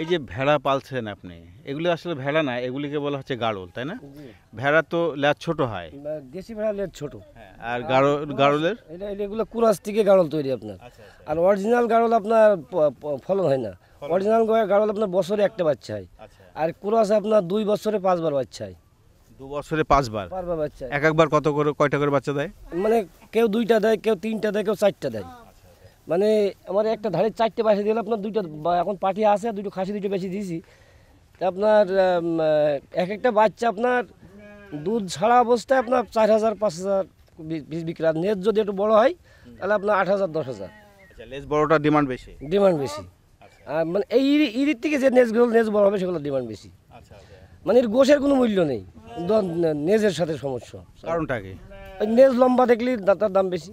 এই যে ভেড়া পালছেন আপনি, এগুলি আসলে ভেড়া না, এগুলিকে বলা হচ্ছে গাড়ল, তাই না? ভেড়া তো ল্যাজ ছোট হয়। দেশি ভেড়া লেজ ছোট। আর গাড়লের এগুলো কুরাস থেকে গাড়ল তৈরি আপনার। আর অরিজিনাল গাড়ল আপনার ফলন হয় না। অরিজিনাল গাড়ল আপনার বছরে একটা বাচ্চা হয়। আর কুরাস আপনার 2 বছরে 5 বার বাচ্চা হয়। 2 বছরে 5 বার বাচ্চা। একবার কয়টা করে বাচ্চা দেয়? মানে কেউ 2টা দেয়, কেউ 3টা দেয়, কেউ 4টা দেয়। মানে আমার একটা ধারে 4টে বাসি দিলে আপনার 2টা এখন পাঠি আছে, 2টো খাসি 2টো বেশি দিয়েছি। তা আপনার এক একটা বাচ্চা আপনার দুধ ছাড়া অবস্থায় আপনার 4,000 5,000 বিক্রি। আর নেট যদি একটু বড় হয় তাহলে আপনার 8,000 10,000। লেজ বড়টা ডিমান্ড বেশি। আর মানে এই ইরির থেকে যে নেজ বড় হবে সেগুলো ডিমান্ড বেশি। মানে এর গোশের কোনো মূল্য নেই, নেজের সাথে সমস্যা। কারণটা কি? ওই নেজ লম্বা দেখলে তার দাম বেশি।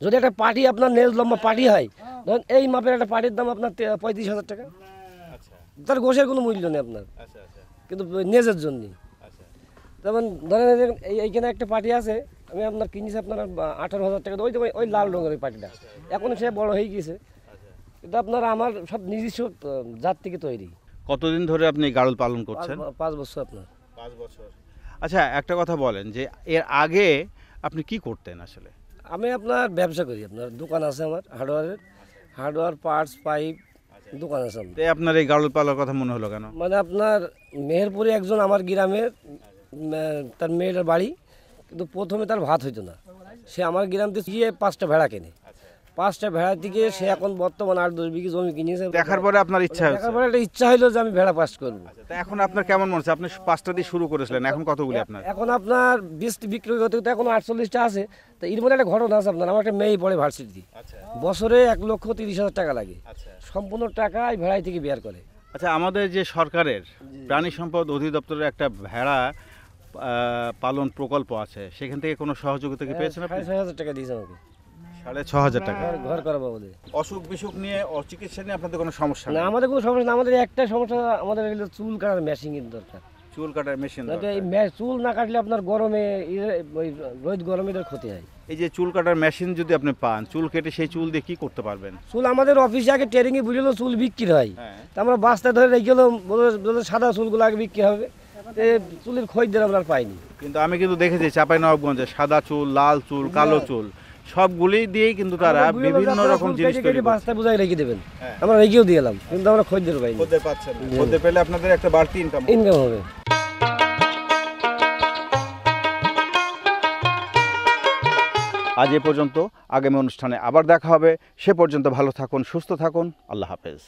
যদি একটা পাটি আপনার নেজ লম্বা পাটি হয়, ধরুন এই মাপের একটা পাটির দাম আপনার 35,000 টাকা। তার গোশের কোনো মূল্য নেই আপনার, কিন্তু নেজের জন্যই। যেমন ধরেন এইখানে একটা পাটি আছে, আমি আপনার কিনেছি আপনার 18,000 টাকা। ওই লাল রঙের ওই পাটিটা এখন সে বড় হয়ে গিয়েছে, কিন্তু আপনার আমার সব নিজস্ব জাত থেকে তৈরি। কতদিন ধরে আপনি গাড়ল পালন করছেন? 5 বছর আপনার। 5 বছর। আচ্ছা, একটা কথা বলেন যে এর আগে আপনি কি করতেন আসলে? আমি আপনার ব্যবসা করি, আপনার দোকান আছে আমার হার্ডওয়্যার পার্টস পাইপ দোকান আছে আমার। আপনার এই গাড়ল পালার কথা মনে হলো কেন? মানে আপনার মেহেরপুরে একজন আমার গ্রামের, তার মেয়েটার বাড়ি, কিন্তু প্রথমে তার ভাত হইতো না। সে আমার গ্রাম থেকে গিয়ে 5টা ভেড়া কেনে। 5টা ভেড়া থেকে সে এখন বর্তমানে 8-10 বিঘি জমি কিনেছে। দেখার পরে আপনার ইচ্ছা হয়েছে? দেখার পরে একটা ইচ্ছা হলো যে আমি ভেড়া পাস করবো। তা এখন আপনার কেমন মনে হচ্ছে? আপনি 5টা দিয়ে শুরু করেছিলেন, এখন কতগুলি আপনার? এখন আপনার 20টি বিক্রি করতে করতে এখন 48টা আছে। তো এর মধ্যে একটা ঘটনা আছে আপনার, আমার একটা মেয়ে পড়ে ভার্সিটি, বছরে 1,30,000 টাকা লাগে, সম্পূর্ণ টাকা এই ভেড়াই থেকে বের করে। আচ্ছা, আমাদের যে সরকারের প্রাণী সম্পদ অধিদপ্তরের একটা ভেড়া পালন প্রকল্প আছে, সেখান থেকে কোনো সহযোগিতা কি পেয়েছেন আপনি? 6,500 টাকা দিয়েছে আমাকে। 6,500 টাকা? ঘর করাবো বলে। অসুখ বিসুখ নিয়ে চিকিৎসা নিয়ে আপনাদের কোনো সমস্যা না, নেই? আমাদের কোনো সমস্যা না। আমাদের একটা সমস্যা, আমাদের হলো চুল কাটার মেশিনের দরকার। চুল কাটার মেশিন? চুল না কাটলে আপনার গরমে ওই রোদ গরমে ক্ষতি হয়। এই যে চুল কাটার মেশিন যদি আপনি পান, চুল কেটে সেই চুল দিয়ে কি করতে পারবেন? চুল আমাদের অফিসে আগে ট্রেনিংয়ে বুঝলো চুল বিক্রি হয়, তা আমরা বাস্তা ধরে রেখে গেলাম, বলে সাদা চুলগুলো আগে বিক্রি হবে। চুলের খরিদ্দার আমরা আর পাইনি। কিন্তু আমি কিন্তু দেখেছি চাঁপাইনবাবগঞ্জে সাদা চুল, লাল চুল, কালো চুল সবগুলি দিয়েই কিন্তু তারা বিভিন্ন রকম জিনিস তৈরি করে। বাস্তায় বুঝাই রেখে দেবেন, আমরা রেখেও দিয়ে এলাম, কিন্তু আমরা খরিদ্দার পাইনি। খদ্দের পাচ্ছেন না। খদ্দের পেলে আপনাদের একটা বাড়তি ইনকাম হবে। আজ এ পর্যন্ত, আগামী অনুষ্ঠানে আবার দেখা হবে। সে পর্যন্ত ভালো থাকুন, সুস্থ থাকুন। আল্লাহ হাফেজ।